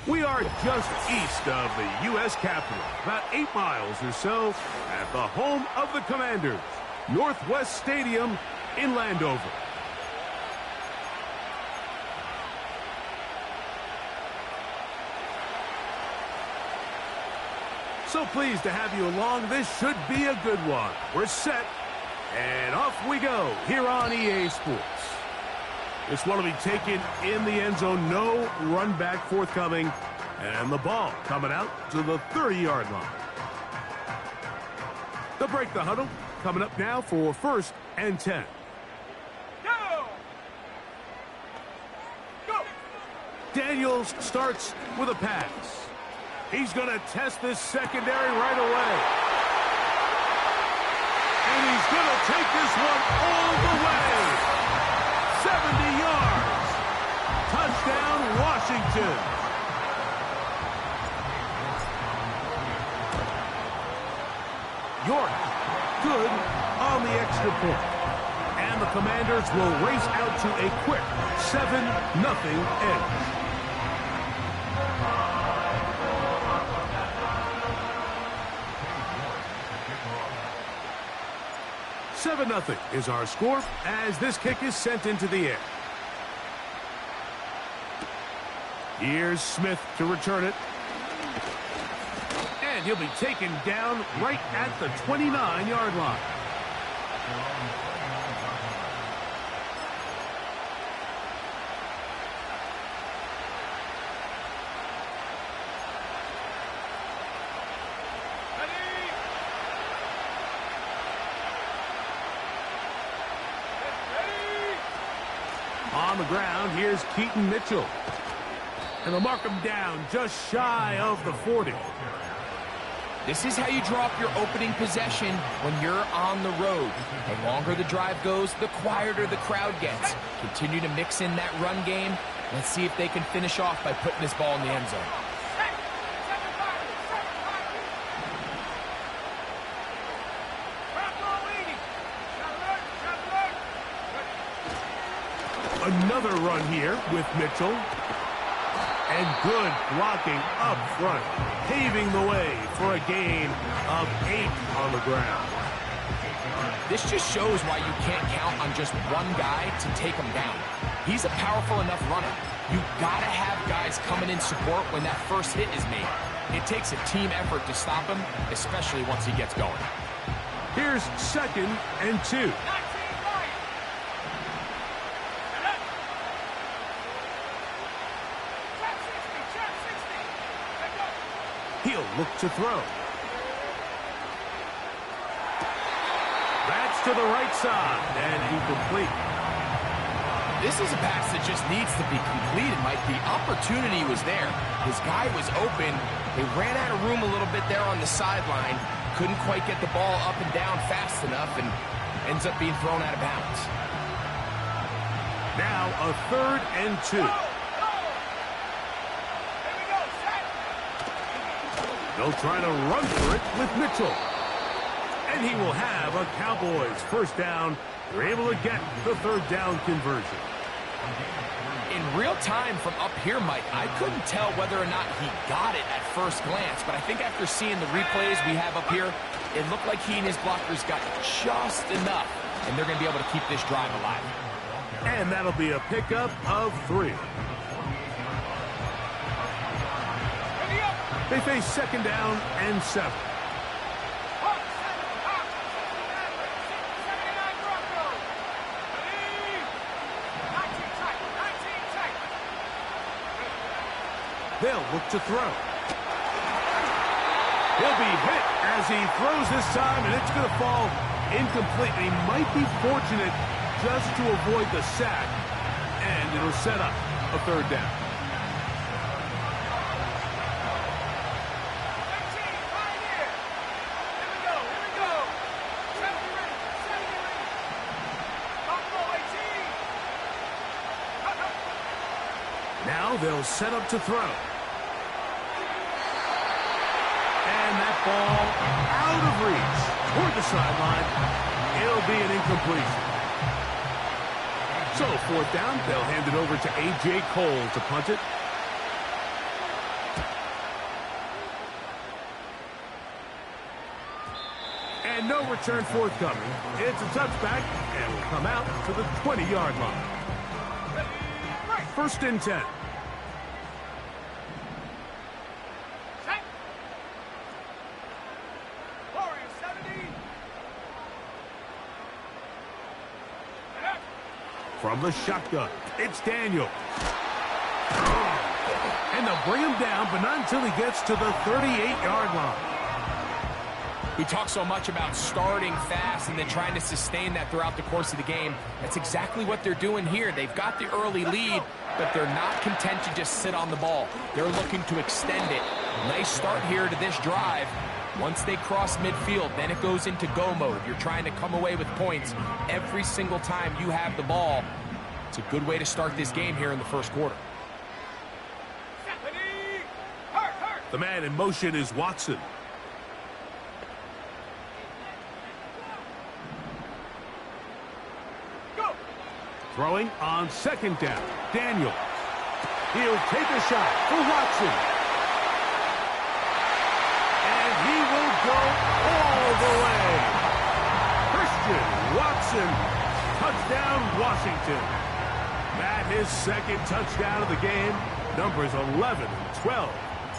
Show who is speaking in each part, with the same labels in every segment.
Speaker 1: We are just east of the U.S. Capitol, about 8 miles or so, at the home of the Commanders, Northwest Stadium in Landover. So pleased to have you along. This should be a good one. We're set, and off we go here on EA Sports. This one will be taken in the end zone. No run back forthcoming. And the ball coming out to the 30-yard line. They'll break the huddle. Coming up now for 1st and 10. Go! Go! Daniels starts with a pass. He's going to test this secondary right away. And he's going to take this one all the way. 70 yards. Touchdown, Washington. York, good on the extra point. And the Commanders will race out to a quick 7-0 edge. Nothing is our score as this kick is sent into the air. Here's Smith to return it. And he'll be taken down right at the 29-yard line. On the ground, here's Keaton Mitchell. And they'll mark him down just shy of the 40.
Speaker 2: This is how you draw up your opening possession when you're on the road. The longer the drive goes, the quieter the crowd gets. Continue to mix in that run game. Let's see if they can finish off by putting this ball in the end zone.
Speaker 1: Another run here with Mitchell. And good blocking up front, paving the way for a gain of 8 on the ground.
Speaker 2: This just shows why you can't count on just one guy to take him down. He's a powerful enough runner. You gotta have guys coming in support when that first hit is made. It takes a team effort to stop him, especially once he gets going.
Speaker 1: Here's 2nd and 2. He'll look to throw. That's to the right side and incomplete.
Speaker 2: This is a pass that just needs to be completed, Mike. The opportunity was there. His guy was open. They ran out of room a little bit there on the sideline. Couldn't quite get the ball up and down fast enough and ends up being thrown out of bounds.
Speaker 1: Now a 3rd and 2. They'll try to run for it with Mitchell. And he will have a Cowboys first down. They're able to get the 3rd down conversion.
Speaker 2: In real time from up here, Mike, I couldn't tell whether or not he got it at first glance, but I think after seeing the replays we have up here, it looked like he and his blockers got just enough, and they're going to be able to keep this drive alive.
Speaker 1: And that'll be a pickup of 3. They face 2nd down and 7. They'll look to throw. He'll be hit as he throws this time, and it's going to fall incomplete. He might be fortunate just to avoid the sack, and it'll set up a 3rd down. Now they'll set up to throw. And that ball out of reach toward the sideline. It'll be an incompletion. So 4th down, they'll hand it over to A.J. Cole to punt it. return forthcoming. It's a touchback, and will come out to the 20-yard line. First and 10. From the shotgun, it's Daniel. And they'll bring him down, but not until he gets to the 38-yard line.
Speaker 2: We talk so much about starting fast and then trying to sustain that throughout the course of the game. That's exactly what they're doing here. They've got the early lead, but they're not content to just sit on the ball. They're looking to extend it. Nice start here to this drive. Once they cross midfield, then it goes into go mode. You're trying to come away with points every single time you have the ball. It's a good way to start this game here in the first quarter.
Speaker 1: The man in motion is Watson. Throwing on second down. Daniel. He'll take a shot for Watson. And he will go all the way. Christian Watson. Touchdown, Washington. That his second touchdown of the game. Numbers 11 and 12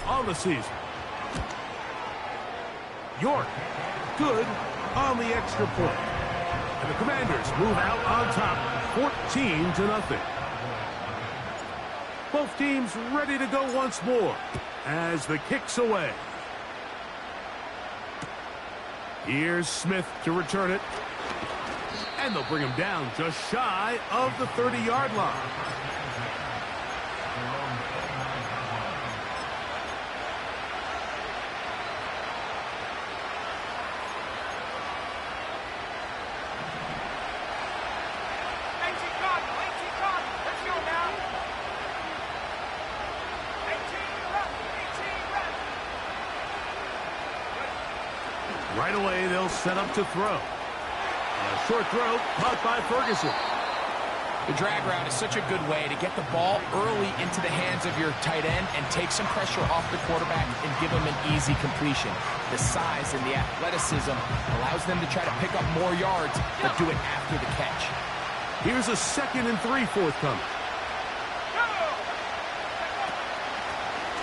Speaker 1: on the season. York. Good on the extra point. And the Commanders move out on top, 14-0. Both teams ready to go once more as the kick's away. Here's Smith to return it. And they'll bring him down just shy of the 30-yard line. Right away, they'll set up to throw. A short throw, caught by Ferguson.
Speaker 2: The drag route is such a good way to get the ball early into the hands of your tight end and take some pressure off the quarterback and give him an easy completion. The size and the athleticism allows them to try to pick up more yards, but do it after the catch.
Speaker 1: Here's a 2nd and 3 forthcoming.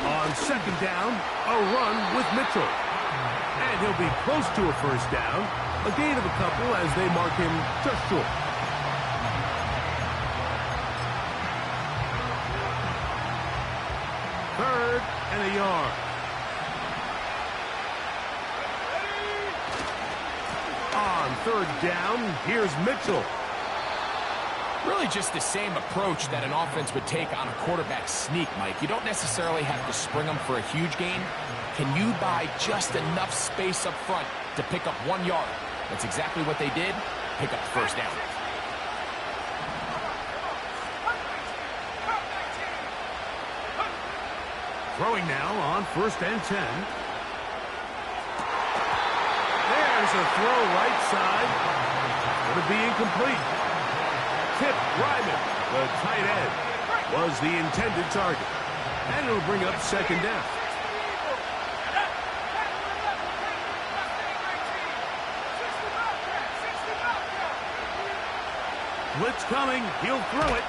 Speaker 1: On second down, a run with Mitchell. And he'll be close to a first down. A gain of a couple as they mark him just short. Third and a yard. On third down, here's Mitchell.
Speaker 2: Really just the same approach that an offense would take on a quarterback sneak, Mike. You don't necessarily have to spring them for a huge gain. Can you buy just enough space up front to pick up 1 yard? That's exactly what they did. Pick up the first down.
Speaker 1: Throwing now on 1st and 10. There's a throw right side. Going to be incomplete. Tip Ryman, the tight end, was the intended target. And it'll bring up second down. Blitz coming. He'll throw it.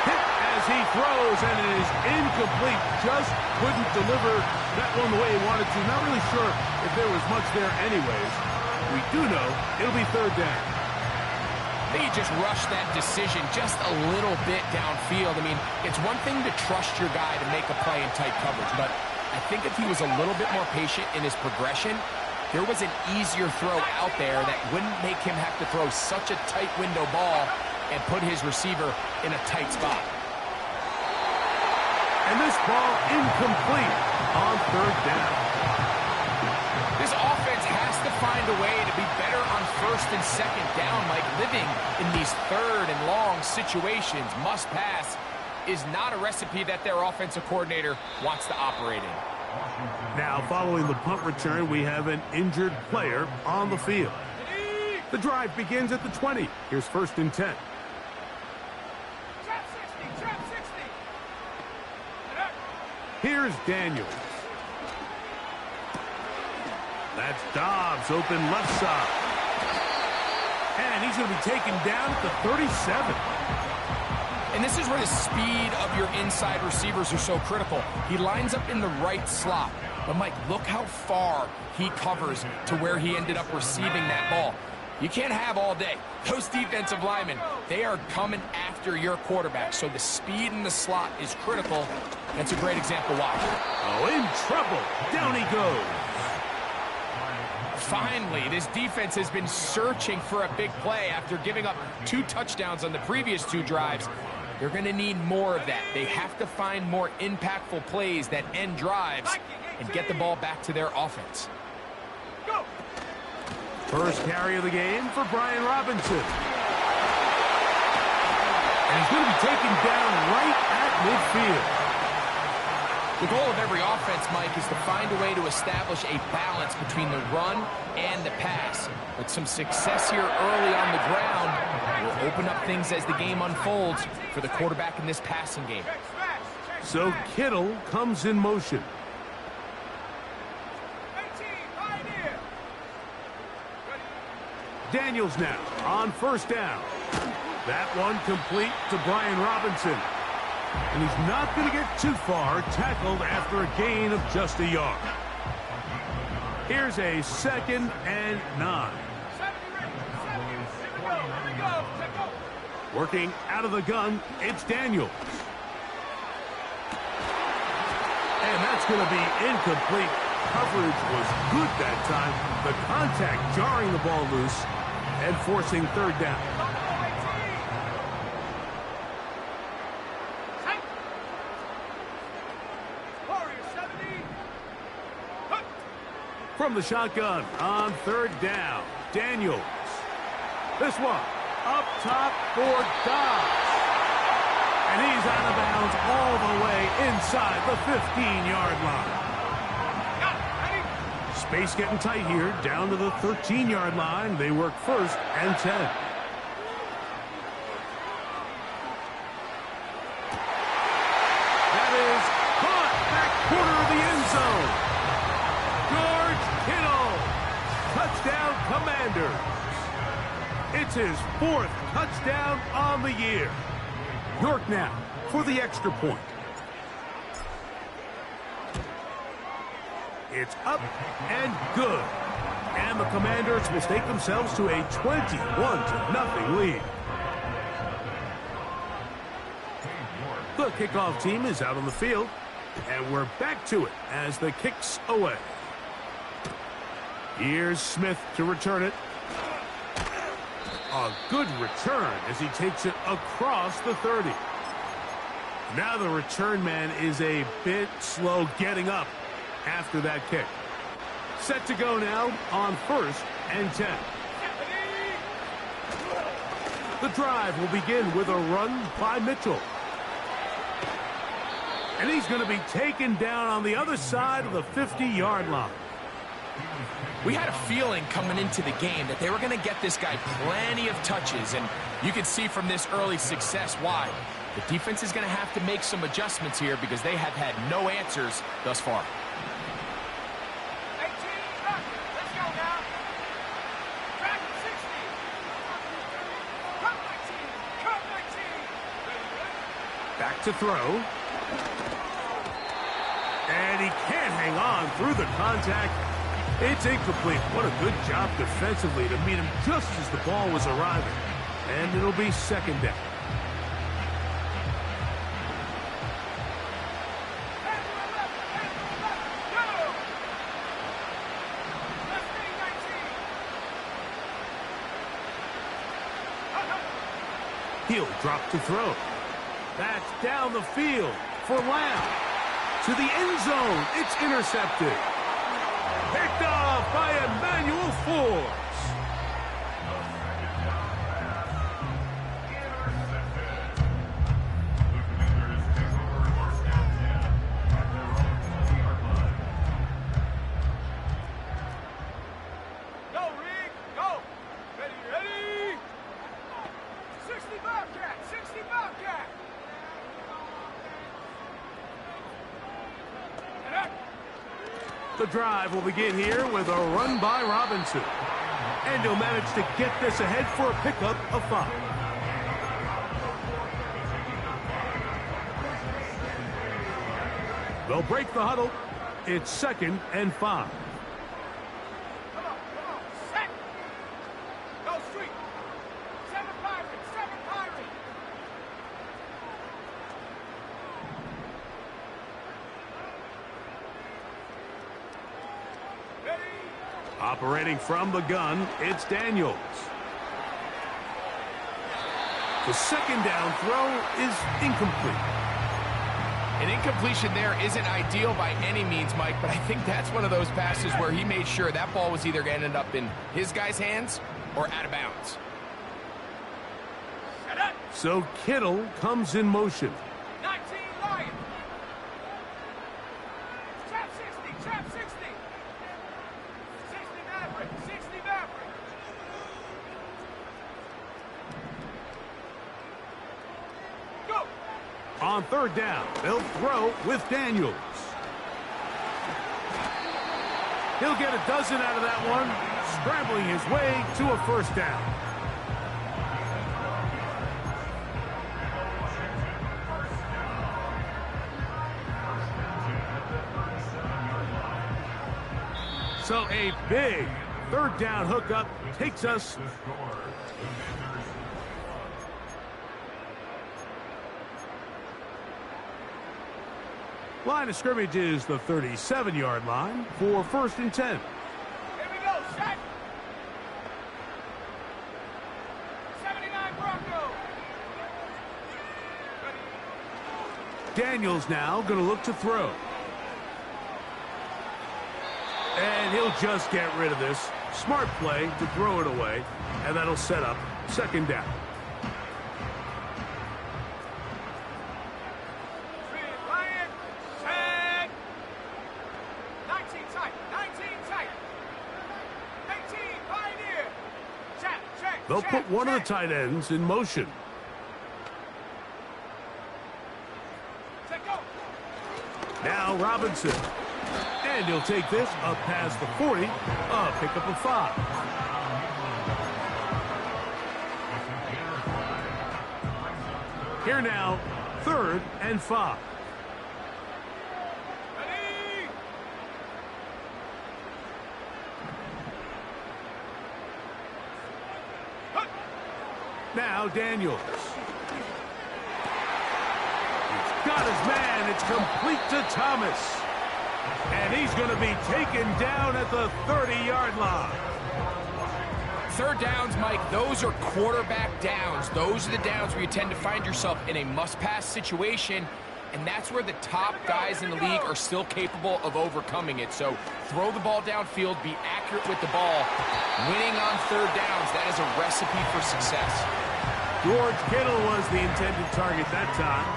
Speaker 1: Hit as he throws, and it is incomplete. Just couldn't deliver that one the way he wanted to. Not really sure if there was much there anyways. We do know it'll be third down.
Speaker 2: I think he just rushed that decision just a little bit downfield. I mean, it's one thing to trust your guy to make a play in tight coverage, but I think if he was a little bit more patient in his progression, there was an easier throw out there that wouldn't make him have to throw such a tight window ball and put his receiver in a tight spot.
Speaker 1: And this ball incomplete on third down.
Speaker 2: This offense has to find a way to be better on 1st and 2nd down. Like living in these 3rd and long situations, must pass, is not a recipe that their offensive coordinator wants to operate in.
Speaker 1: Now, following the punt return, we have an injured player on the field. The drive begins at the 20. Here's 1st and 10. Here's Daniels. That's Dobbs, open left side. And he's going to be taken down at the 37.
Speaker 2: And this is where the speed of your inside receivers are so critical. He lines up in the right slot. But, Mike, look how far he covers to where he ended up receiving that ball. You can't have all day. Those defensive linemen, they are coming after your quarterback. So the speed in the slot is critical. That's a great example. Watch.
Speaker 1: Oh, in trouble. Down he goes.
Speaker 2: Finally, this defense has been searching for a big play after giving up 2 touchdowns on the previous 2 drives. They're going to need more of that. They have to find more impactful plays that end drives and get the ball back to their offense.
Speaker 1: First carry of the game for Brian Robinson. And he's going to be taken down right at midfield.
Speaker 2: The goal of every offense, Mike, is to find a way to establish a balance between the run and the pass. But some success here early on the ground will open up things as the game unfolds for the quarterback in this passing game.
Speaker 1: So Kittle comes in motion. Daniels now on first down. That one complete to Brian Robinson. And he's not going to get too far, tackled after a gain of just a yard. Here's a 2nd and 9. Working out of the gun, it's Daniels. And that's going to be incomplete. Coverage was good that time. The contact jarring the ball loose and forcing 3rd down. From the shotgun on 3rd down, Daniels. This one up top for Dobbs. And he's out of bounds all the way inside the 15-yard line. Space getting tight here, down to the 13-yard line. They work 1st and 10. That is caught back corner of the end zone. George Kittle, touchdown Commanders. It's his 4th touchdown on the year. York now for the extra point. It's up and good. And the Commanders will stake themselves to a 21-0 lead. The kickoff team is out on the field. And we're back to it as the kick's away. Here's Smith to return it. A good return as he takes it across the 30. Now the return man is a bit slow getting up after that kick. Set to go now on 1st and 10. The drive will begin with a run by Mitchell. And he's going to be taken down on the other side of the 50-yard line.
Speaker 2: We had a feeling coming into the game that they were going to get this guy plenty of touches, and you can see from this early success why. The defense is going to have to make some adjustments here because they have had no answers thus far.
Speaker 1: Back to throw. And he can't hang on through the contact. It's incomplete. What a good job defensively to meet him just as the ball was arriving. And it'll be 2nd down. He'll drop to throw. That's down the field for Lamb. To the end zone. It's intercepted. Picked off by Emmanuel Forbes.
Speaker 3: Go, Reed, go. Ready. 60 Bobcat, 60 Bobcat.
Speaker 1: The drive will begin here with a run by Robinson. And he'll manage to get this ahead for a pickup of 5. They'll break the huddle. It's 2nd and 5.
Speaker 3: Come on, set. Go street. 7 Pirates, 7 Pirates. Ready.
Speaker 1: Operating from the gun, it's Daniels. The second down throw is incomplete.
Speaker 2: An incompletion there isn't ideal by any means, Mike, but I think that's one of those passes where he made sure that ball was either going to end up in his guy's hands or out of bounds.
Speaker 1: So Kittle comes in motion.
Speaker 3: 19 Lions. Trap 60, trap 60. 60 Maverick, 60 Maverick. Go.
Speaker 1: On 3rd down, they'll throw with Daniels. He'll get a dozen out of that one, scrambling his way to a 1st down. So a big 3rd down hookup takes us. Line of scrimmage is the 37-yard line for 1st and 10.
Speaker 3: Here we go, set. 79 Bronco.
Speaker 1: Daniels now going to look to throw. And he'll just get rid of this. Smart play to throw it away, and that'll set up 2nd down.
Speaker 3: Lion, set. 19 tight, 19 tight. 18 Pioneer. Check.
Speaker 1: They'll put one of the tight ends in motion.
Speaker 3: Set, go.
Speaker 1: Now Robinson. And he'll take this up past the 40, a pickup of 5. Here now, 3rd and 5.
Speaker 3: Ready.
Speaker 1: Now Daniels. He's got his man. It's complete to Thomas. And he's going to be taken down at the 30-yard line.
Speaker 2: 3rd downs, Mike, those are quarterback downs. Those are the downs where you tend to find yourself in a must-pass situation, and that's where the top guys in the league are still capable of overcoming it. So throw the ball downfield, be accurate with the ball. Winning on 3rd downs, that is a recipe for success.
Speaker 1: George Kittle was the intended target that time.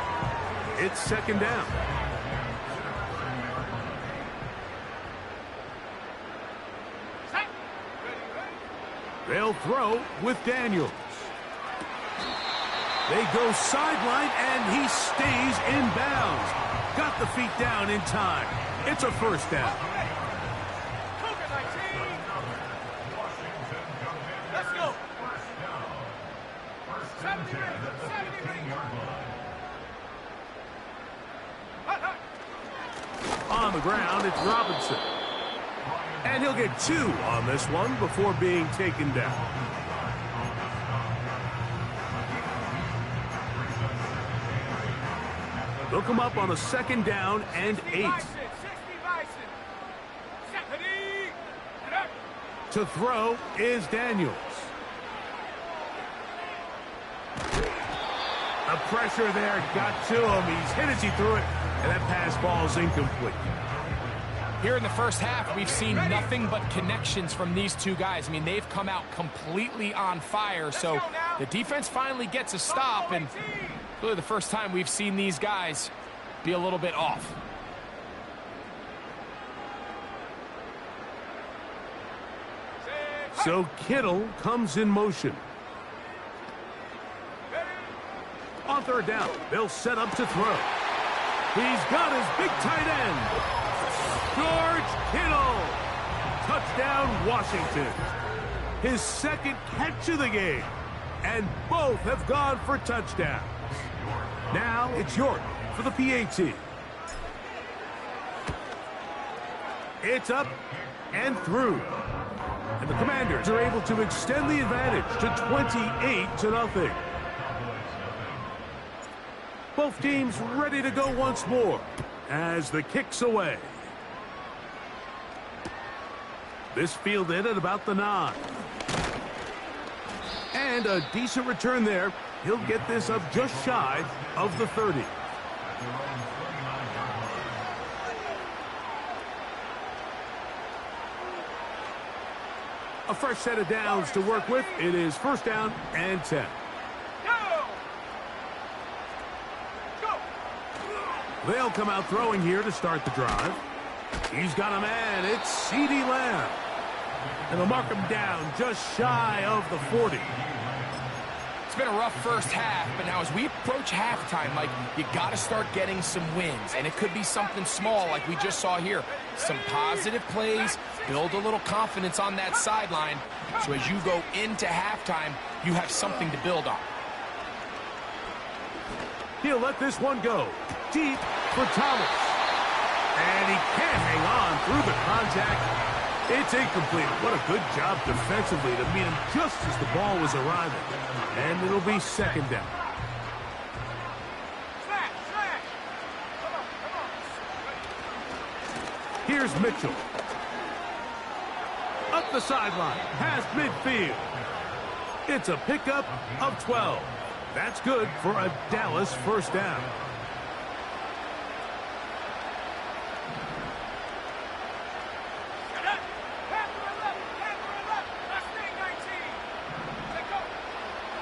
Speaker 1: It's 2nd down. They'll throw with Daniels. They go sideline, and he stays in bounds. Got the feet down in time. It's a 1st down.
Speaker 3: Let's go. 70 rings.
Speaker 1: On the ground, it's Robinson. And he'll get 2 on this one before being taken down. They'll come up on a 2nd down and 8. To throw is Daniels. The pressure there got to him. He's hit as he threw it, and that pass ball is incomplete.
Speaker 2: Here in the first half, we've seen nothing but connections from these two guys. I mean, they've come out completely on fire, so the defense finally gets a stop, and really the first time we've seen these guys be a little bit off.
Speaker 1: So Kittle comes in motion. On 3rd down, they'll set up to throw. He's got his big tight end. George Kittle. Touchdown, Washington. His second catch of the game. And both have gone for touchdowns. Now it's York for the PAT. It's up and through. And the Commanders are able to extend the advantage to 28-0. Both teams ready to go once more as the kick's away. This fielded at about the 9. And a decent return there. He'll get this up just shy of the 30. A fresh set of downs to work with. It is first down and 10. They'll come out throwing here to start the drive. He's got a man. It's CeeDee Lamb. And they'll mark him down just shy of the 40.
Speaker 2: It's been a rough first half, but now as we approach halftime, Mike, you got to start getting some wins. And it could be something small like we just saw here. Some positive plays, build a little confidence on that sideline. So as you go into halftime, you have something to build on.
Speaker 1: He'll let this one go. Deep for Thomas. And he can't hang on through the contact. It's incomplete. What a good job defensively to meet him just as the ball was arriving. And it'll be second down. Here's Mitchell. Up the sideline, past midfield. It's a pickup of 12. That's good for a Dallas first down.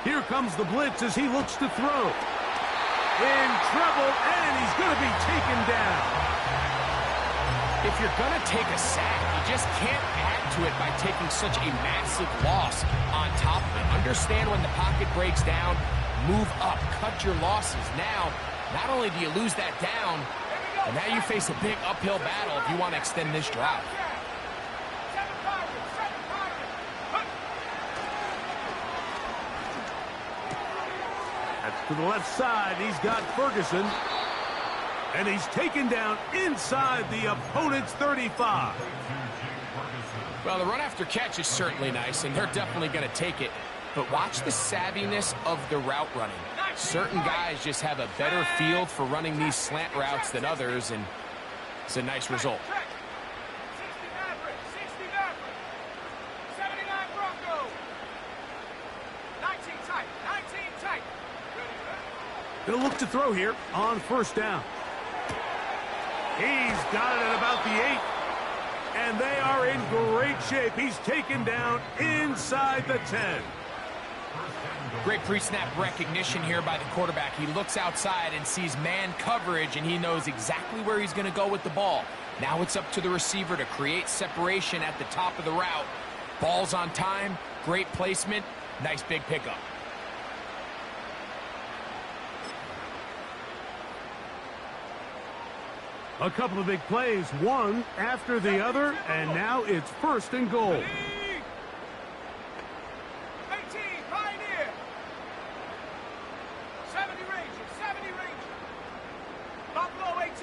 Speaker 1: Here comes the blitz as he looks to throw. In trouble, and he's going to be taken down.
Speaker 2: If you're going to take a sack, you just can't add to it by taking such a massive loss on top of it. Understand when the pocket breaks down, move up, cut your losses. Now, not only do you lose that down, but now you face a big uphill battle if you want to extend this drive.
Speaker 1: To the left side, he's got Ferguson. And he's taken down inside the opponent's 35.
Speaker 2: Well, the run after catch is certainly nice, and they're definitely going to take it. But watch the savviness of the route running. Certain guys just have a better feel for running these slant routes than others, and it's a nice result.
Speaker 1: They'll look to throw here on first down. He's got it at about the 8. And they are in great shape. He's taken down inside the 10.
Speaker 2: Great pre-snap recognition here by the quarterback. He looks outside and sees man coverage, and he knows exactly where he's going to go with the ball. Now it's up to the receiver to create separation at the top of the route. Ball's on time, great placement, nice big pickup.
Speaker 1: A couple of big plays, one after the other, and now it's first and goal.
Speaker 3: 18, Pioneer. 70 Ranger, 70 Ranger. Buffalo 18.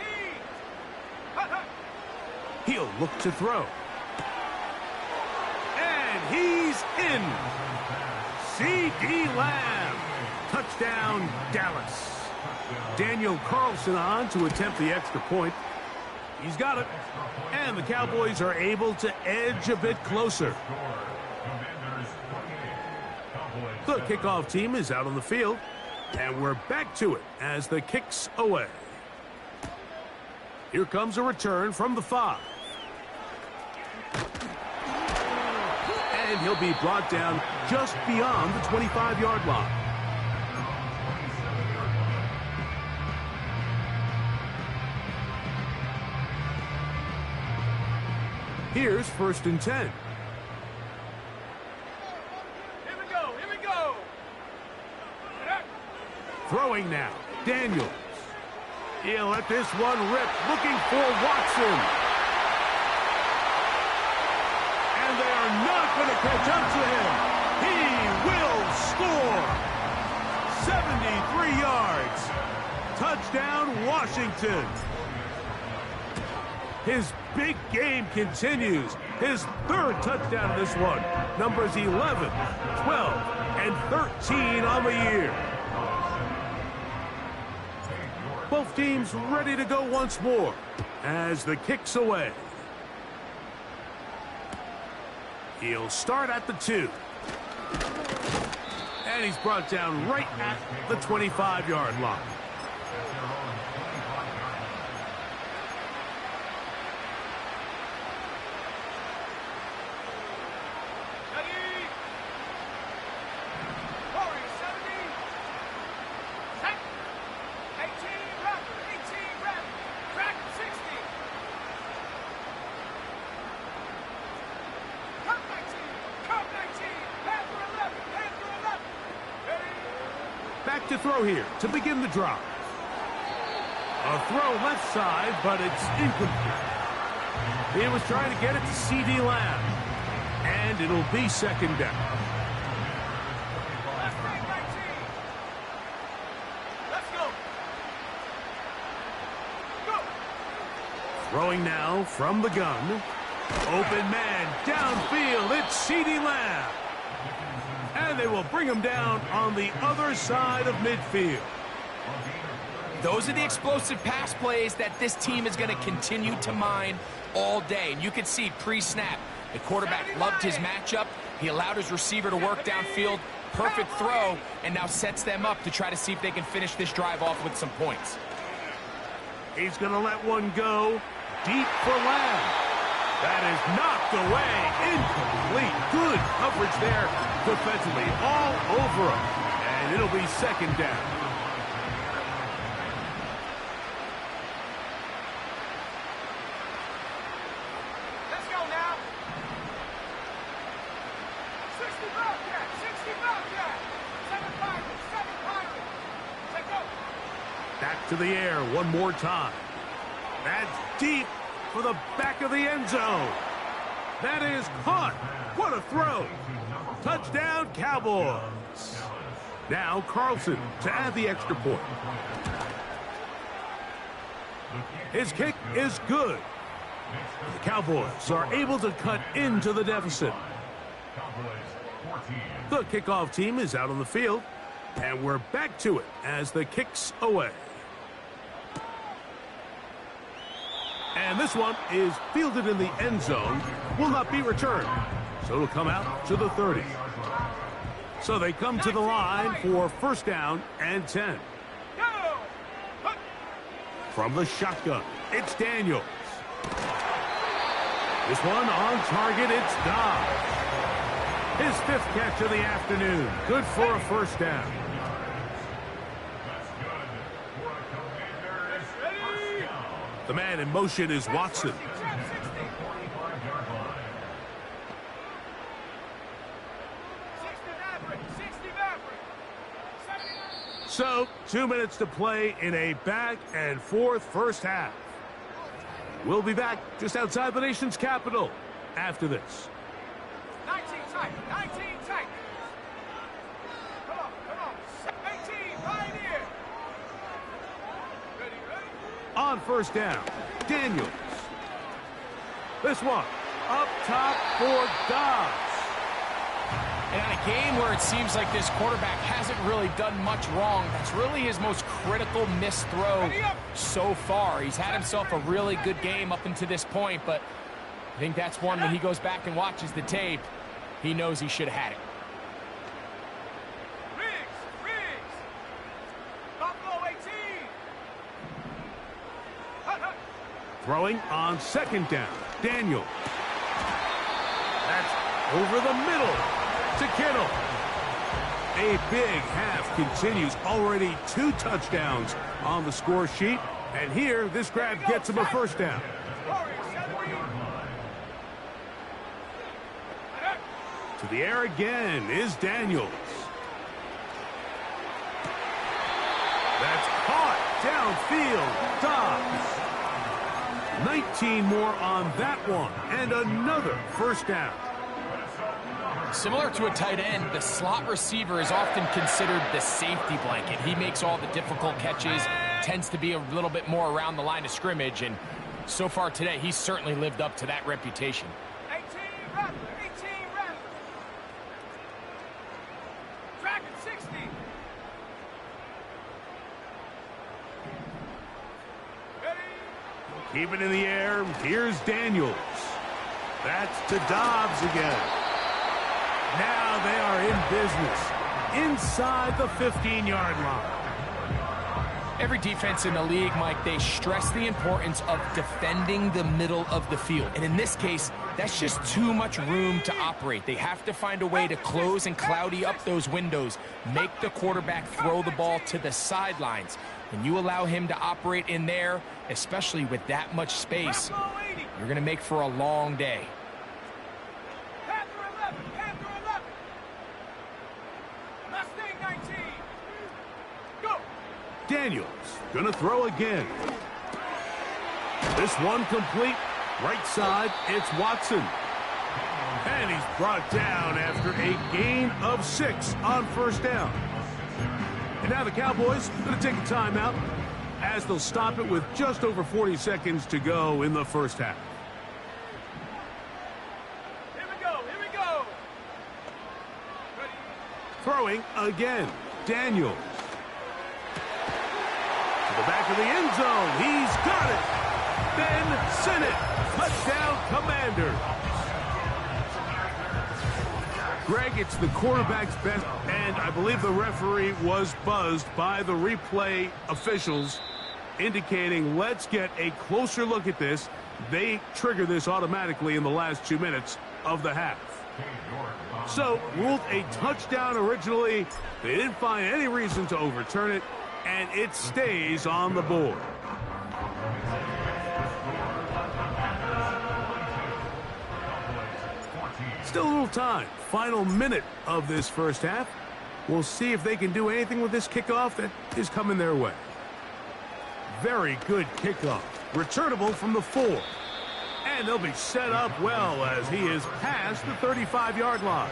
Speaker 1: He'll look to throw. And he's in. CeeDee Lamb. Touchdown, Dallas. Daniel Carlson on to attempt the extra point. He's got it. And the Cowboys are able to edge a bit closer. The kickoff team is out on the field. And we're back to it as the kick's away. Here comes a return from the 5. And he'll be brought down just beyond the 25-yard line. Here's first and 10.
Speaker 3: Here we go, here we go.
Speaker 1: Throwing now, Daniels. He'll let this one rip, looking for Watson. going to catch up to him. He will score. 73 yards. Touchdown, Washington. His big game continues. His third touchdown in this one. Numbers 11, 12, and 13 on the year. Both teams ready to go once more as the kick's away. He'll start at the 2. And he's brought down right at the 25-yard line. Back to throw here to begin the drive. A throw left side, but it's incomplete. He was trying to get it to C.D. Lamb. And it'll be second down.
Speaker 3: Let's go. Go.
Speaker 1: Throwing now from the gun. Open man downfield. It's C.D. Lamb. And they will bring him down on the other side of midfield.
Speaker 2: Those are the explosive pass plays that this team is going to continue to mine all day. And you can see pre-snap, the quarterback loved his matchup. He allowed his receiver to work downfield. Perfect throw, and now sets them up to try to see if they can finish this drive off with some points.
Speaker 1: He's going to let one go deep for Lamb. That is knocked away. Incomplete. Good coverage there defensively. All over him. And it'll be second down.
Speaker 3: Let's go now. 60 Bobcat, 60 Bobcat. 7 Pirates, 7 Pirates. Let's go.
Speaker 1: Back to the air one more time. That's deep for the back of the end zone. That is caught. What a throw. Touchdown, Cowboys. Now Carlson to add the extra point. His kick is good. The Cowboys are able to cut into the deficit. The kickoff team is out on the field, and we're back to it as the kick's away. And this one is fielded in the end zone, will not be returned. So it'll come out to the 30. So they come to the line for first down and 10. From the shotgun, it's Daniels. This one on target, it's Dobbs. His 5th catch of the afternoon. Good for a first down. The man in motion is Watson. So, 2 minutes to play in a back-and-forth first half. We'll be back just outside the nation's capital after this.
Speaker 3: 19 tight, 19 tight. Come on. 18, right here. Ready.
Speaker 1: On first down, Daniels. This one, up top for Dobbs.
Speaker 2: And in a game where it seems like this quarterback hasn't really done much wrong, that's really his most critical missed throw so far. He's had himself a really good game up until this point, but I think that's one when he goes back and watches the tape, he knows he should have had it.
Speaker 3: Riggs. Buffalo 18.
Speaker 1: Throwing on second down, Daniels. That's over the middle to Kittle. A big half continues. Already 2 touchdowns on the score sheet. And here, this grab gets him a first down. To the air again is Daniels. That's caught downfield. Dobbs. 19 more on that one. And another first down.
Speaker 2: Similar to a tight end, the slot receiver is often considered the safety blanket. He makes all the difficult catches, tends to be a little bit more around the line of scrimmage, and so far today, he's certainly lived up to that reputation.
Speaker 3: 18 Rattler, 18 Rattler. Dragon 60. Ready?
Speaker 1: Keep it in the air. Here's Daniels. That's to Dobbs again. Now they are in business inside the 15-yard line.
Speaker 2: Every defense in the league, Mike, they stress the importance of defending the middle of the field. And in this case, that's just too much room to operate. They have to find a way to close and cloudy up those windows, make the quarterback throw the ball to the sidelines. When you allow him to operate in there, especially with that much space, you're going to make for a long day.
Speaker 3: Panther 11, Panther 11. Mustang 19. Go.
Speaker 1: Daniels gonna throw again. This one complete. Right side, it's Watson. And he's brought down after a gain of 6 on first down. And now the Cowboys gonna take a timeout as they'll stop it with just over 40 seconds to go in the first half.
Speaker 3: Here we go, here we go. Ready?
Speaker 1: Throwing again, Daniels. To the back of the end zone, he's got it. Ben Sinnott, touchdown Commander. Greg, it's the quarterback's best, and I believe the referee was buzzed by the replay officials, indicating let's get a closer look at this. They trigger this automatically in the last 2 minutes of the half. So, ruled a touchdown originally. They didn't find any reason to overturn it, and it stays on the board. Still a little time. Final minute of this first half. We'll see if they can do anything with this kickoff that is coming their way. Very good kickoff. Returnable from the 4. And they'll be set up well as he is past the 35-yard line.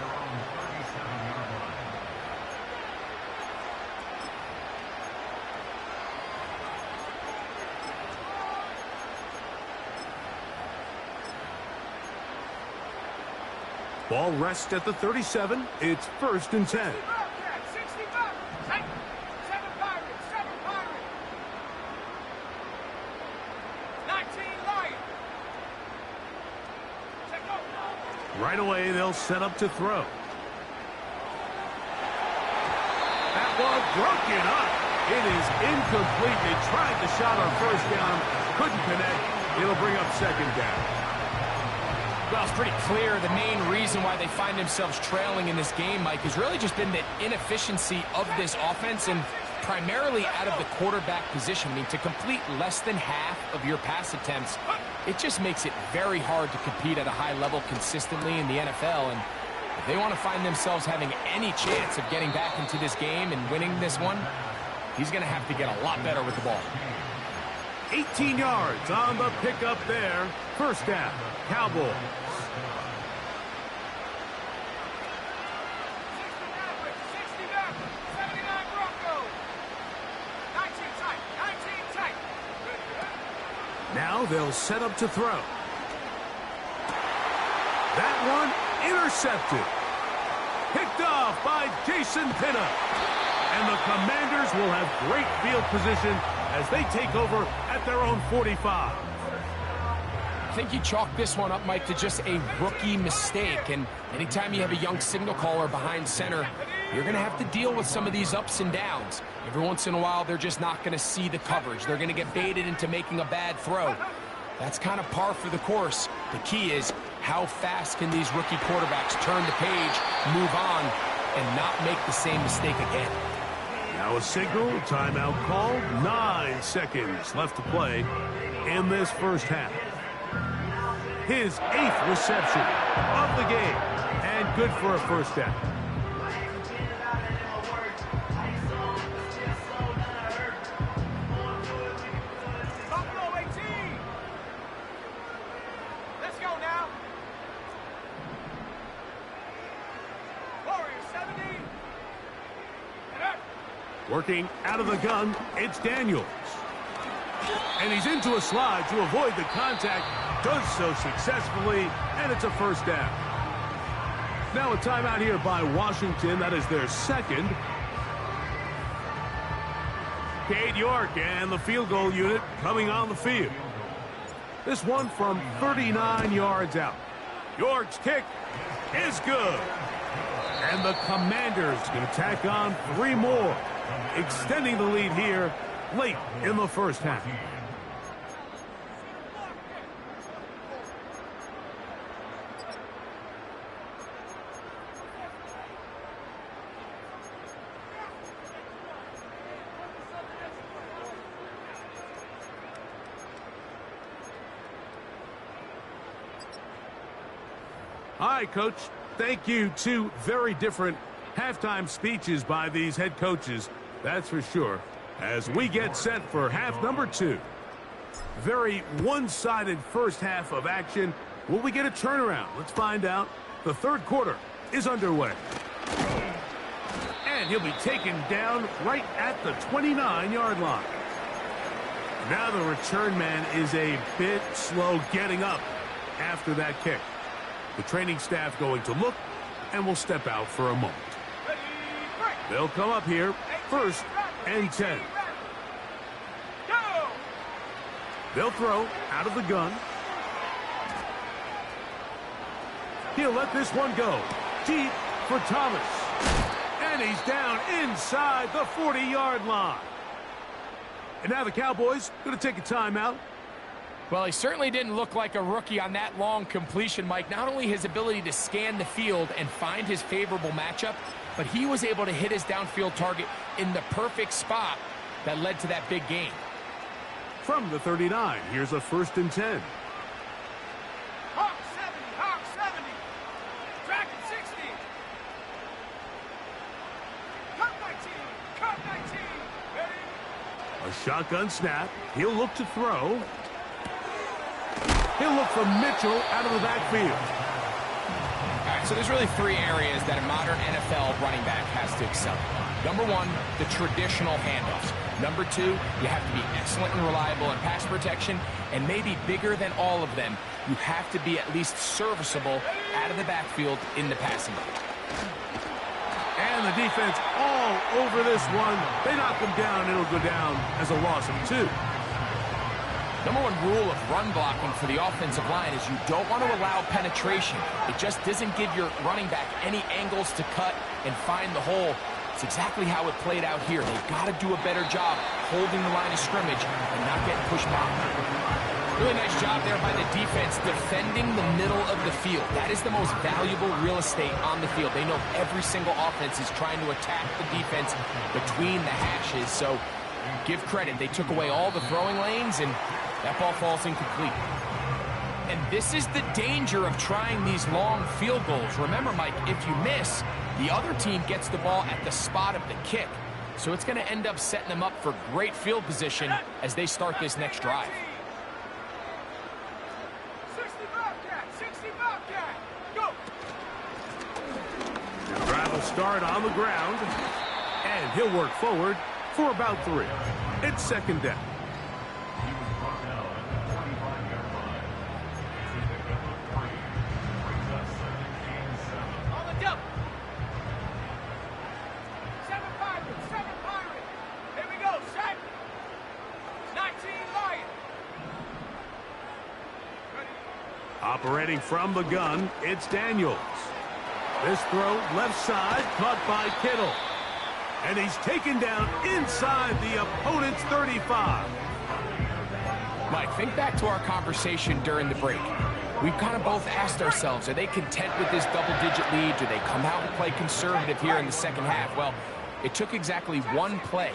Speaker 1: Ball rests at the 37. It's 1st and 10.
Speaker 3: 60 Bobcats, 7 Pirates, 7 Pirates. 19 Lions. Check out.
Speaker 1: Right away, they'll set up to throw. That ball broken up. It is incomplete. They tried the shot on first down. Couldn't connect. It'll bring up 2nd down.
Speaker 2: Well, it's pretty clear the main reason why they find themselves trailing in this game, Mike, has really just been the inefficiency of this offense and primarily out of the quarterback position. I mean, to complete less than half of your pass attempts, it just makes it very hard to compete at a high level consistently in the NFL. And if they want to find themselves having any chance of getting back into this game and winning this one, he's going to have to get a lot better with the ball.
Speaker 1: 18 yards on the pickup there. First down, Cowboys.
Speaker 3: 60 Mavericks, 79 Broncos. 19 tight, 19 tight.
Speaker 1: Now they'll set up to throw. That one intercepted. Picked off by Jason Pinnock. And the Commanders will have great field position as they take over at their own 45.
Speaker 2: I think you chalk this one up, Mike, to just a rookie mistake. And anytime you have a young signal caller behind center, you're going to have to deal with some of these ups and downs. Every once in a while, they're just not going to see the coverage. They're going to get baited into making a bad throw. That's kind of par for the course. The key is how fast can these rookie quarterbacks turn the page, move on, and not make the same mistake again.
Speaker 1: Now a signal, timeout called. 9 seconds left to play in this first half. His 8th reception of the game, and good for a first down.
Speaker 3: Buffalo 18. Let's go now.
Speaker 1: Working out of the gun, it's Daniels. And he's into a slide to avoid the contact. Does so successfully, and it's a first down. Now a timeout here by Washington. That is their second. Cade York and the field goal unit coming on the field. This one from 39 yards out. York's kick is good. And the Commanders going to tack on 3 more, extending the lead here late in the first half. All right, Coach. Thank you. 2 very different halftime speeches by these head coaches, that's for sure, as we get set for half number 2. Very one-sided first half of action. Will we get a turnaround? Let's find out. The third quarter is underway. And he'll be taken down right at the 29-yard line. Now the return man is a bit slow getting up after that kick. The training staff going to look and will step out for a moment. They'll come up here, 1st and 10. They'll throw out of the gun. He'll let this one go. Deep for Thomas. And he's down inside the 40-yard line. And now the Cowboys going to take a timeout.
Speaker 2: Well, he certainly didn't look like a rookie on that long completion, Mike. Not only his ability to scan the field and find his favorable matchup, but he was able to hit his downfield target in the perfect spot that led to that big gain.
Speaker 1: From the 39, here's a 1st and 10.
Speaker 3: Hawk 70, Hawk 70. Dragon 60. Cut 19, cut 19. Ready?
Speaker 1: A shotgun snap. He'll look to throw. He'll look for Mitchell out of the backfield.
Speaker 2: All right, so there's really 3 areas that a modern NFL running back has to excel in. Number 1, the traditional handoffs. Number 2, you have to be excellent and reliable in pass protection. And maybe bigger than all of them, you have to be at least serviceable out of the backfield in the passing game.
Speaker 1: And the defense all over this one. They knock him down. It'll go down as a loss of 2.
Speaker 2: Number 1 rule of run blocking for the offensive line is you don't want to allow penetration. It just doesn't give your running back any angles to cut and find the hole. It's exactly how it played out here. They've got to do a better job holding the line of scrimmage and not getting pushed back. Really nice job there by the defense defending the middle of the field. That is the most valuable real estate on the field. They know every single offense is trying to attack the defense between the hashes. So give credit. They took away all the throwing lanes and that ball falls incomplete. And this is the danger of trying these long field goals. Remember, Mike, if you miss, the other team gets the ball at the spot of the kick. So it's going to end up setting them up for great field position as they start this next drive.
Speaker 3: 60 Bobcat, 60 Bobcat. Go.
Speaker 1: The drive will start on the ground. And he'll work forward for about 3. It's 2nd down. Operating from the gun, it's Daniels. This throw left side, caught by Kittle. And he's taken down inside the opponent's 35.
Speaker 2: Mike, think back to our conversation during the break. We've kind of both asked ourselves, are they content with this double-digit lead? Do they come out and play conservative here in the second half? Well, it took exactly 1 play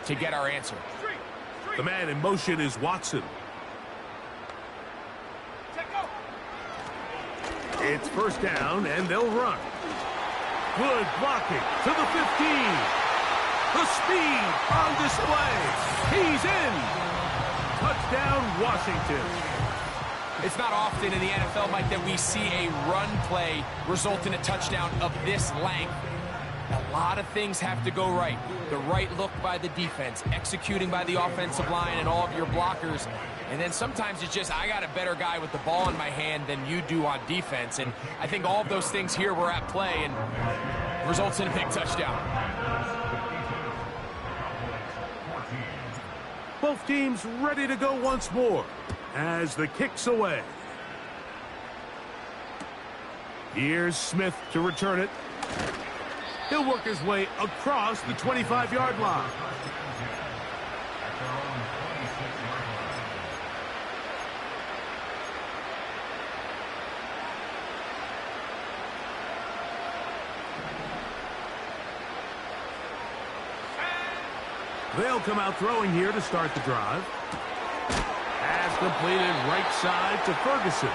Speaker 2: to get our answer.
Speaker 1: The man in motion is Watson. It's 1st down, and they'll run. Good blocking to the 15. The speed on display. He's in. Touchdown, Washington.
Speaker 2: It's not often in the NFL, Mike, that we see a run play result in a touchdown of this length. A lot of things have to go right. The right look by the defense, executing by the offensive line and all of your blockers. And then sometimes it's just, I got a better guy with the ball in my hand than you do on defense. And I think all of those things here were at play and results in a big touchdown.
Speaker 1: Both teams ready to go once more as the kick's away. Here's Smith to return it. He'll work his way across the 25-yard line. They'll come out throwing here to start the drive. Pass completed right side to Ferguson.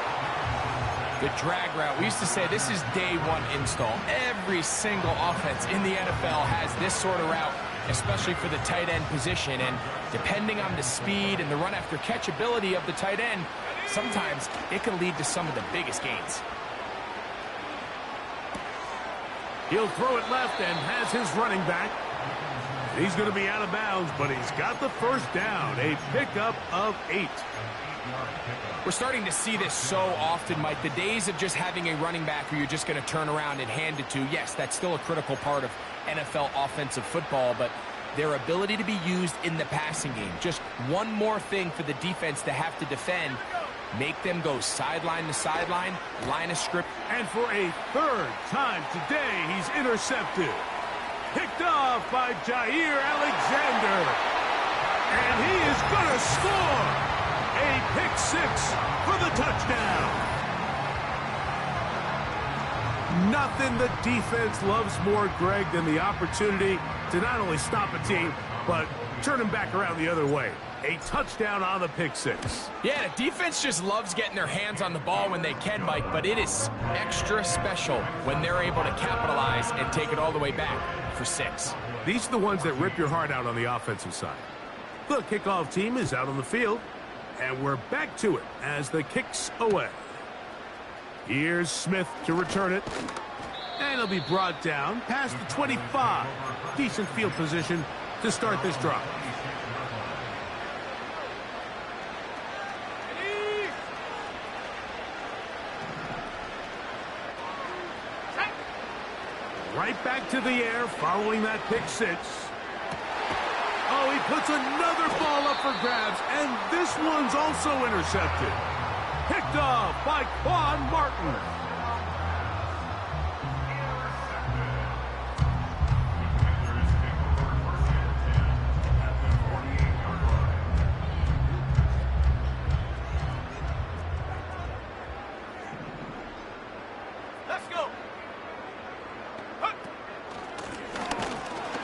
Speaker 2: The drag route. We used to say this is day one install. Every single offense in the NFL has this sort of route, especially for the tight end position. And depending on the speed and the run after catch ability of the tight end, sometimes it can lead to some of the biggest gains.
Speaker 1: He'll throw it left and has his running back. He's going to be out of bounds, but he's got the first down. A pickup of 8.
Speaker 2: We're starting to see this so often, Mike. The days of just having a running back who you're just going to turn around and hand it to, yes, that's still a critical part of NFL offensive football, but their ability to be used in the passing game, just one more thing for the defense to have to defend, make them go sideline to sideline, line of script.
Speaker 1: And for a third time today, he's intercepted. Picked off by Jair Alexander. And he is going to score. A pick 6 for the touchdown. Nothing the defense loves more, Greg, than the opportunity to not only stop a team, but turn them back around the other way. A touchdown on the pick 6.
Speaker 2: Yeah, the defense just loves getting their hands on the ball when they can, Mike, but it is extra special when they're able to capitalize and take it all the way back for 6.
Speaker 1: These are the ones that rip your heart out on the offensive side. The kickoff team is out on the field, and we're back to it as the kick's away. Here's Smith to return it, and he'll be brought down past the 25. Decent field position to start this drive. Right back to the air following that pick 6. Oh, he puts another ball up for grabs, and this one's also intercepted. Picked off by Quan Martin.
Speaker 3: Let's go.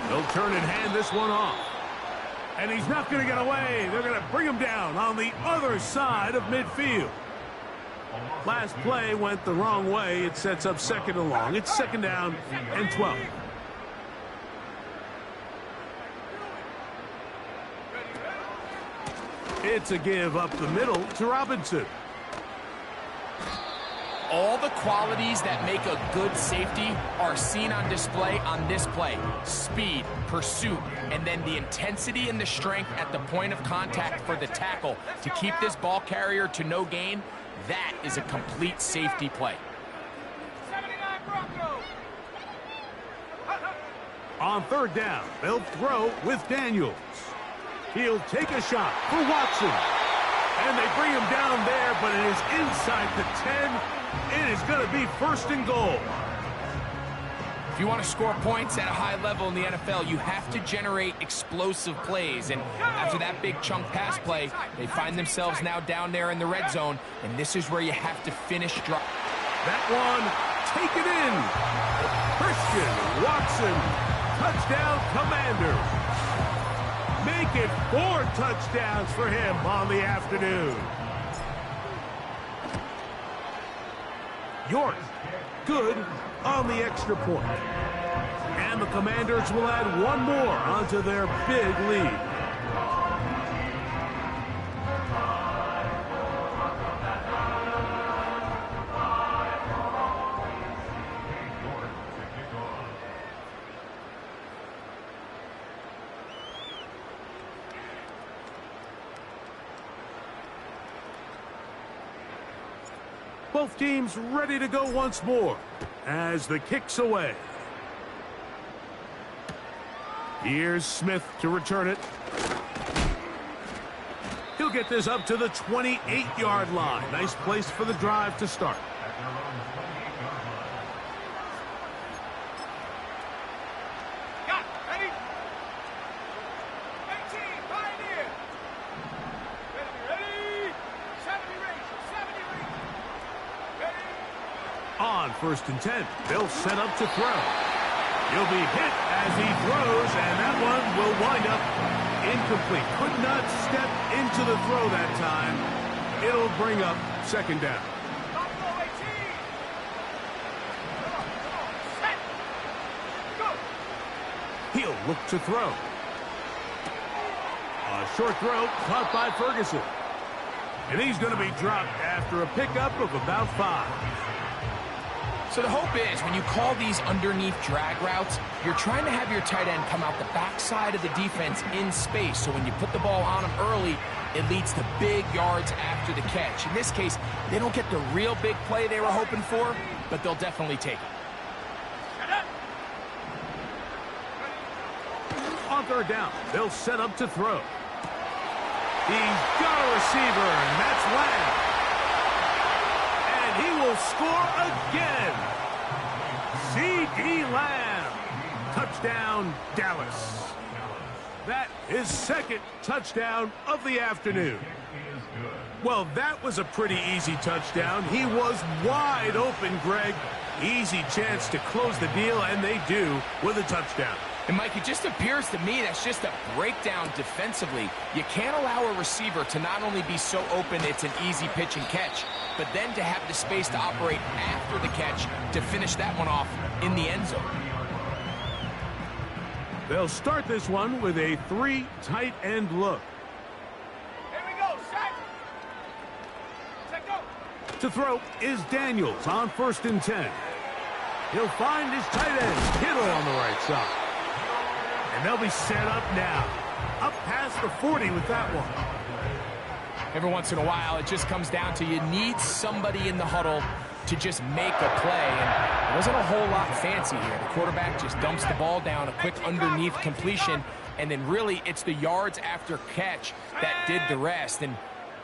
Speaker 1: They'll turn and hand this one off. And he's not going to get away. They're going to bring him down on the other side of midfield. Last play went the wrong way. It sets up second and long. It's second down and 12. It's a give up the middle to Robinson.
Speaker 2: All the qualities that make a good safety are seen on display on this play. Speed, pursuit, and then the intensity and the strength at the point of contact for the tackle to keep this ball carrier to no gain. That is a complete safety play.
Speaker 3: 79 Broncos.
Speaker 1: On third down, they'll throw with Daniels. He'll take a shot for Watson. And they bring him down there, but it is inside the 10. It is going to be first and goal.
Speaker 2: If you want to score points at a high level in the NFL, you have to generate explosive plays. And after that big chunk pass play, they find themselves now down there in the red zone. And this is where you have to finish drive.
Speaker 1: That one, take it in. Christian Watson, touchdown Commanders. Make it 4 touchdowns for him on the afternoon. York, good on the extra point. And the Commanders will add one more onto their big lead. Both teams ready to go once more as the kick's away. Here's Smith to return it. He'll get this up to the 28-yard line. Nice place for the drive to start.
Speaker 3: Got it. Ready? 18, Pioneer. Ready? 70 range. Ready?
Speaker 1: On 1st and 10, they'll set up to throw. He'll be hit as he throws, and that one will wind up incomplete. Could not step into the throw that time. It'll bring up 2nd down.
Speaker 3: Buffalo 18. Come on. Set. Go.
Speaker 1: He'll look to throw. A short throw caught by Ferguson. And he's going to be dropped after a pickup of about 5.
Speaker 2: So the hope is when you call these underneath drag routes, you're trying to have your tight end come out the backside of the defense in space. So when you put the ball on him early, it leads to big yards after the catch. In this case, they don't get the real big play they were hoping for, but they'll definitely take it.
Speaker 1: On 3rd down, they'll set up to throw. He's got a receiver, and that's Lamb. And he will score again. C.D. Lamb. Touchdown, Dallas. That is 2nd touchdown of the afternoon. Well, that was a pretty easy touchdown. He was wide open, Greg. Easy chance to close the deal, and they do with a touchdown.
Speaker 2: And, Mike, it just appears to me that's just a breakdown defensively. You can't allow a receiver to not only be so open it's an easy pitch and catch, but then to have the space to operate after the catch to finish that one off in the end zone.
Speaker 1: They'll start this one with a 3 tight end look.
Speaker 3: Here we go. Set. Set, go.
Speaker 1: To throw is Daniels on 1st and 10. He'll find his tight end, Kittle, on the right side. And they'll be set up now. Up past the 40 with that one.
Speaker 2: Every once in a while, it just comes down to you need somebody in the huddle to just make a play. And it wasn't a whole lot fancy here. The quarterback just dumps the ball down, a quick underneath completion, and then really it's the yards after catch that did the rest. And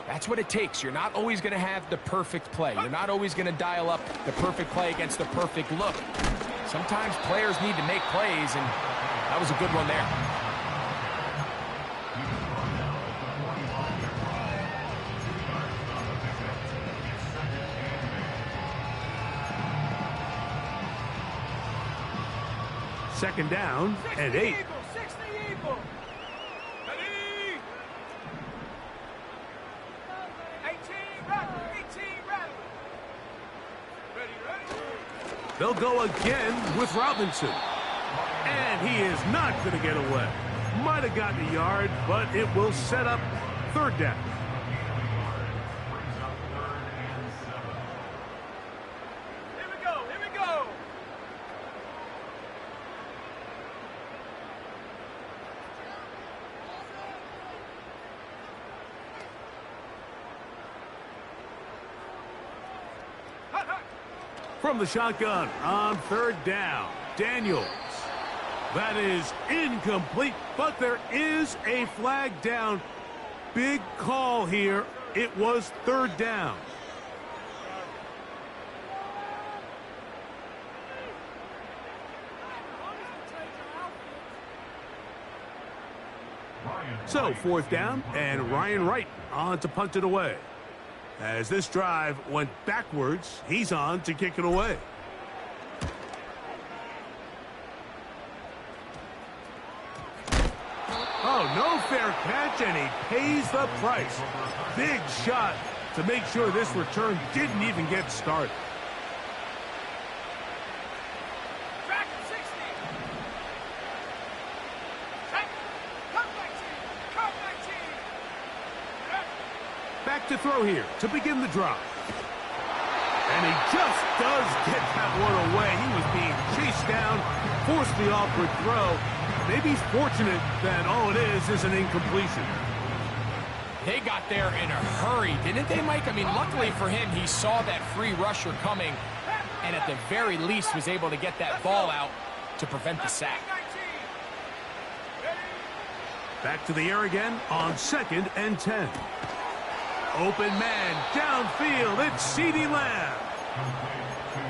Speaker 2: that's what it takes. You're not always going to have the perfect play. You're not always going to dial up the perfect play against the perfect look. Sometimes players need to make plays, and that was a good one there.
Speaker 1: Second down and 8.
Speaker 3: 60 Eagle. Ready? 18 rattle. 18 rattle. Ready?
Speaker 1: They'll go again with Robinson. And he is not going to get away. Might have gotten a yard, but it will set up 3rd down.
Speaker 3: Here we go. Here we go.
Speaker 1: From the shotgun on 3rd down, Daniels. That is incomplete, but there is a flag down. Big call here. It was 3rd down. So 4th down, and Ryan Wright on to punt it away. As this drive went backwards, he's on to kick it away. Oh, no fair catch, and he pays the price. Big shot to make sure this return didn't even get started.
Speaker 3: Track 60. Track. Come 19. Come 19.
Speaker 1: Back to throw here to begin the drive. And he just does get that one away. He was being chased down, forced the awkward throw. Maybe he's fortunate that all it is an incompletion.
Speaker 2: They got there in a hurry, didn't they, Mike? I mean, luckily for him, he saw that free rusher coming and at the very least was able to get that ball out to prevent the sack.
Speaker 1: Back to the air again on 2nd and 10. Open man, downfield, it's CeeDee Lamb.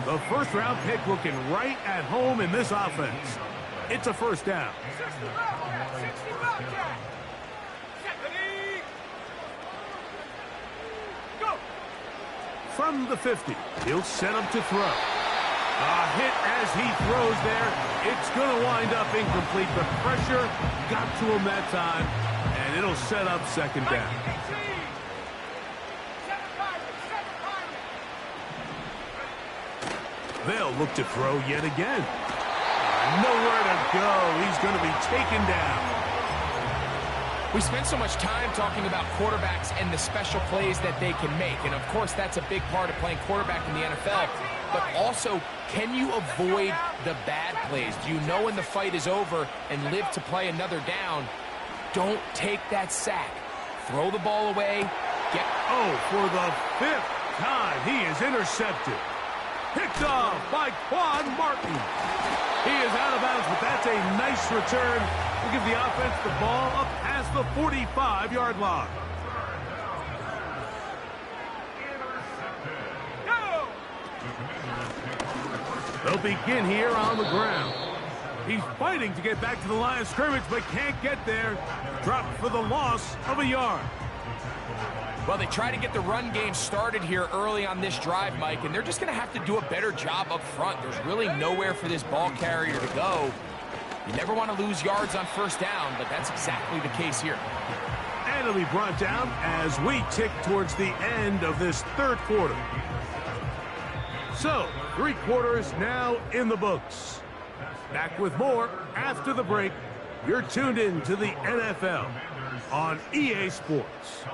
Speaker 1: The first-round pick looking right at home in this offense. It's a first down.
Speaker 3: 60 Bobcat. Go.
Speaker 1: From the 50, he'll set up to throw. A hit as he throws there. It's going to wind up incomplete. The pressure got to him that time, and it'll set up second down. They'll look to throw yet again. Nowhere to go. He's going to be taken down.
Speaker 2: We spent so much time talking about quarterbacks and the special plays that they can make. And, of course, that's a big part of playing quarterback in the NFL. But also, can you avoid the bad plays? Do you know when the fight is over and live to play another down? Don't take that sack. Throw the ball away.
Speaker 1: For the 5th time, he is intercepted. Picked off by Quan Martin. He is out of bounds, but that's a nice return. We'll give the offense the ball up past the 45-yard line. They'll begin here on the ground. He's fighting to get back to the line of scrimmage, but can't get there. Dropped for the loss of a yard.
Speaker 2: Well, they try to get the run game started here early on this drive, Mike, and they're just going to have to do a better job up front. There's really nowhere for this ball carrier to go. You never want to lose yards on first down, but that's exactly the case here.
Speaker 1: And it'll be brought down as we tick towards the end of this third quarter. So, 3 quarters now in the books. Back with more after the break. You're tuned in to the NFL on EA Sports.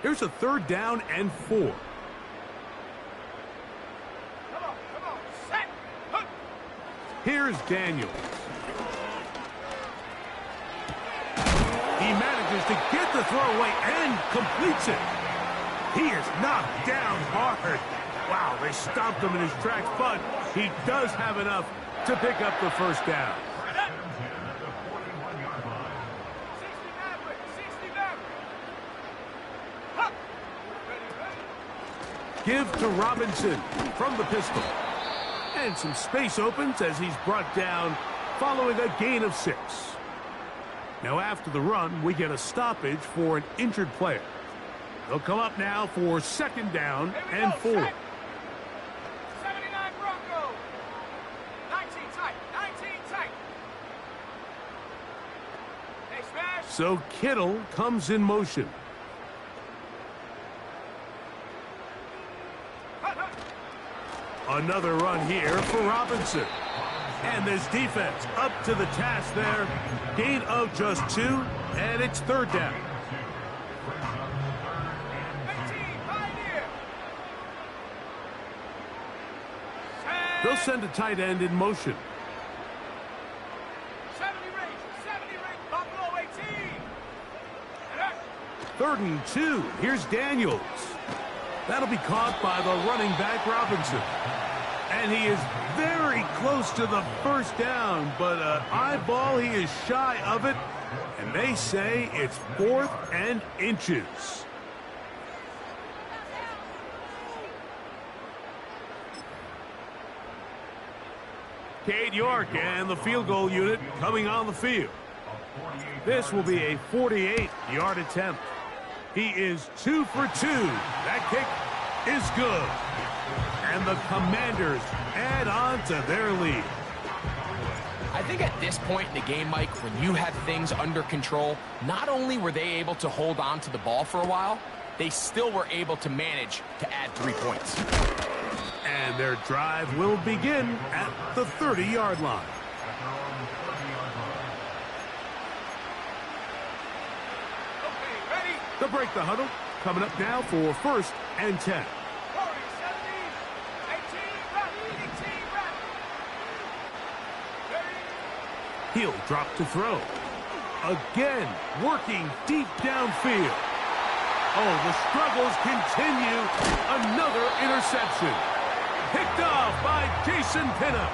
Speaker 1: Here's a 3rd down and 4.
Speaker 3: Come on, set. Hook.
Speaker 1: Here's Daniels. He manages to get the throw away and completes it. He is knocked down hard. Wow, they stopped him in his tracks, but he does have enough to pick up the first down.
Speaker 3: 60 Maverick. Huh. Ready.
Speaker 1: Give to Robinson from the pistol. And some space opens as he's brought down following a gain of 6. Now after the run, we get a stoppage for an injured player. They'll come up now for 2nd down and 4.
Speaker 3: 79 Broncos. 19 tight. Hey, smash.
Speaker 1: So Kittle comes in motion. Another run here for Robinson. And this defense up to the task there. Gain of just 2, and it's 3rd down.
Speaker 3: 18, Pioneer.
Speaker 1: They'll send a tight end in motion.
Speaker 3: 70 range, Buffalo 18.
Speaker 1: 3rd and 2. Here's Daniels. That'll be caught by the running back Robinson. And he is very close to the first down, but eyeball, he is shy of it. And they say it's 4th and inches. Cade York and the field goal unit coming on the field. This will be a 48-yard attempt. He is 2 for 2. That kick is good. And the Commanders add on to their lead.
Speaker 2: I think at this point in the game, Mike, when you have things under control, not only were they able to hold on to the ball for a while, they still were able to manage to add 3 points.
Speaker 1: And their drive will begin at the 30-yard line.
Speaker 3: Okay, ready.
Speaker 1: They'll break the huddle. Coming up now for 1st and 10.
Speaker 3: 40, 70, 18, run, 18, run.
Speaker 1: He'll drop to throw. Again, working deep downfield. Oh, the struggles continue. Another interception. Picked off by Jason Pinnock.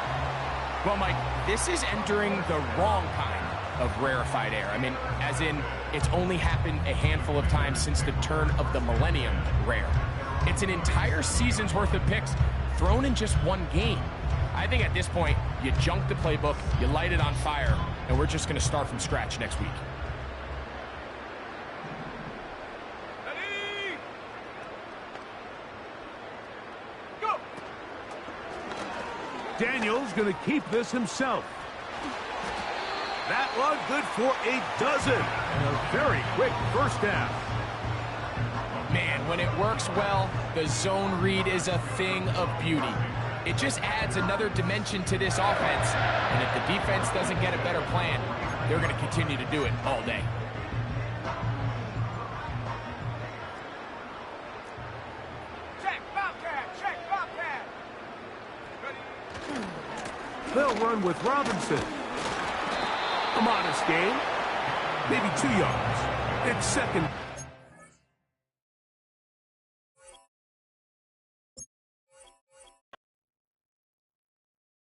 Speaker 2: Well, Mike, this is entering the wrong kind of rarefied air. I mean, as in, it's only happened a handful of times since the turn of the millennium rare. It's an entire season's worth of picks thrown in just one game. I think at this point, you junk the playbook, you light it on fire, and we're just going to start from scratch next week.
Speaker 3: Ready? Go!
Speaker 1: Daniel's going to keep this himself. That one good for a dozen. And a very quick first down.
Speaker 2: Man, when it works well, the zone read is a thing of beauty. It just adds another dimension to this offense. And if the defense doesn't get a better plan, they're going to continue to do it all day.
Speaker 3: Check, Bobcat! Check, Bobcat! Ready?
Speaker 1: They'll run with Robinson. A modest game. Maybe 2 yards. It's second.